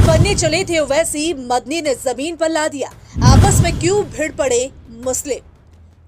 बनने चले थे ओवैसी, मदनी ने जमीन पर ला दिया। आपस में क्यों भिड़ पड़े मुस्लिम?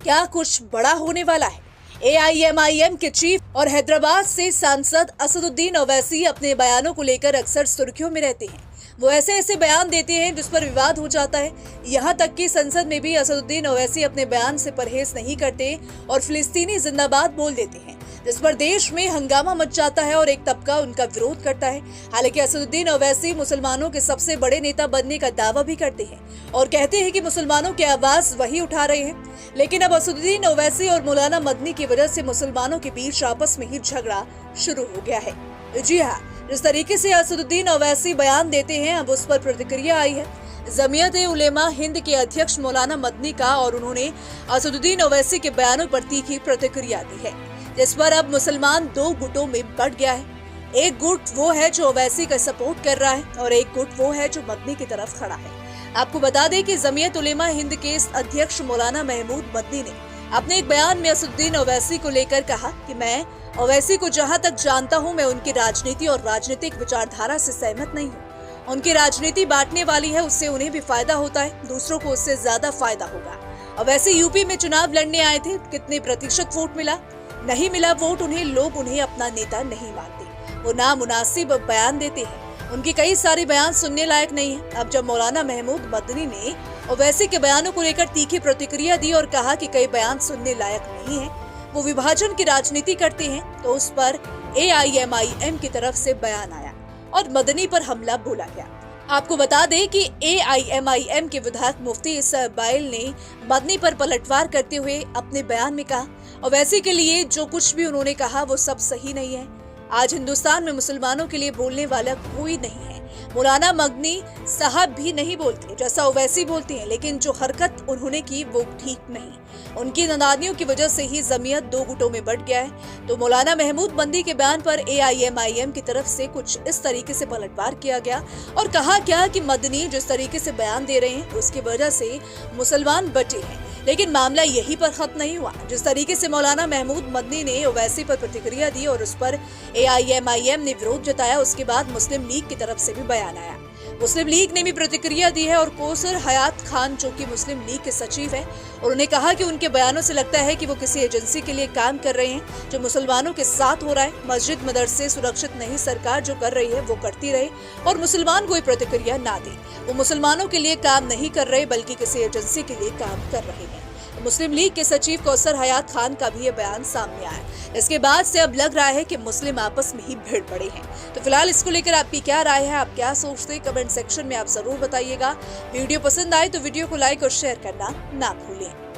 क्या कुछ बड़ा होने वाला है? एआईएमआईएम के चीफ और हैदराबाद से सांसद असदुद्दीन ओवैसी अपने बयानों को लेकर अक्सर सुर्खियों में रहते हैं। वो ऐसे ऐसे बयान देते हैं जिस पर विवाद हो जाता है। यहाँ तक कि संसद में भी असदुद्दीन ओवैसी अपने बयान से परहेज नहीं करते और फिलिस्तीनी जिंदाबाद बोल देते हैं, जिस पर देश में हंगामा मच जाता है और एक तबका उनका विरोध करता है। हालांकि असदुद्दीन ओवैसी मुसलमानों के सबसे बड़े नेता बनने का दावा भी करते हैं और कहते हैं कि मुसलमानों की आवाज वही उठा रहे हैं। लेकिन अब असदुद्दीन ओवैसी और मौलाना मदनी की वजह से मुसलमानों के बीच आपस में ही झगड़ा शुरू हो गया है। जी हाँ, जिस तरीके से असदुद्दीन ओवैसी बयान देते हैं, अब उस पर प्रतिक्रिया आई है जमीयत-ए-उलेमा हिंद के अध्यक्ष मौलाना मदनी का, और उन्होंने असदुद्दीन ओवैसी के बयानों पर तीखी प्रतिक्रिया दी है, जिस पर अब मुसलमान दो गुटों में बंट गया है। एक गुट वो है जो ओवैसी का सपोर्ट कर रहा है और एक गुट वो है जो मदनी की तरफ खड़ा है। आपको बता दें कि जमीयत-उलेमा हिंद के अध्यक्ष मौलाना महमूद मदनी ने अपने एक बयान में असदुद्दीन ओवैसी को लेकर कहा कि मैं ओवैसी को जहां तक जानता हूं, मैं उनकी राजनीति और राजनीतिक विचारधारा से सहमत नहीं हूं। उनकी राजनीति बांटने वाली है, उससे उन्हें भी फायदा होता है, दूसरों को उससे ज्यादा फायदा होगा। ओवैसी यूपी में चुनाव लड़ने आए थे, कितने प्रतिशत वोट मिला? नहीं मिला वोट उन्हें, लोग उन्हें अपना नेता नहीं मानते, वो नामुनासिब बयान देते हैं, उनके कई सारे बयान सुनने लायक नहीं है। अब जब मौलाना महमूद मदनी ने ओवैसी के बयानों को लेकर तीखी प्रतिक्रिया दी और कहा कि कई बयान सुनने लायक नहीं है, वो विभाजन की राजनीति करते हैं, तो उस पर एआईएमआईएम की तरफ से बयान आया और मदनी पर हमला बोला गया। आपको बता दें कि एआईएमआईएम के विधायक मुफ्ती इसबाइल ने मदनी पर पलटवार करते हुए अपने बयान में कहा, ओवैसी के लिए जो कुछ भी उन्होंने कहा वो सब सही नहीं है। आज हिंदुस्तान में मुसलमानों के लिए बोलने वाला कोई नहीं है। मौलाना मदनी साहब भी नहीं बोलते जैसा ओवैसी बोलते हैं, लेकिन जो हरकत उन्होंने की वो ठीक नहीं। उनकी नादानियों की वजह से ही जमीयत दो गुटों में बंट गया है। तो मौलाना महमूद मदनी के बयान पर एआईएमआईएम की तरफ से कुछ इस तरीके से पलटवार किया गया और कहा क्या कि मदनी जिस तरीके से बयान दे रहे हैं उसकी वजह से मुसलमान बटे हैं। लेकिन मामला यही पर खत्म नहीं हुआ। जिस तरीके से मौलाना महमूद मदनी ने ओवैसी पर प्रतिक्रिया दी और उस पर एआईएमआईएम ने विरोध जताया, उसके बाद मुस्लिम लीग की तरफ से भी बयान आया। मुस्लिम लीग ने भी प्रतिक्रिया दी है और कौसर हयात खान, जो कि मुस्लिम लीग के सचिव हैं, उन्होंने कहा कि उनके बयानों से लगता है कि वो किसी एजेंसी के लिए काम कर रहे हैं जो मुसलमानों के साथ हो रहा है। मस्जिद मदरसे सुरक्षित नहीं, सरकार जो कर रही है वो करती रहे और मुसलमान कोई प्रतिक्रिया ना दे। वो मुसलमानों के लिए काम नहीं कर रहे बल्कि किसी एजेंसी के लिए काम कर रहे हैं। मुस्लिम लीग के सचिव कौसर हयात खान का भी ये बयान सामने आया। इसके बाद से अब लग रहा है कि मुस्लिम आपस में ही भिड़ पड़े हैं। तो फिलहाल इसको लेकर आपकी क्या राय है, आप क्या सोचते हैं, कमेंट सेक्शन में आप जरूर बताइएगा। वीडियो पसंद आए तो वीडियो को लाइक और शेयर करना ना भूलें।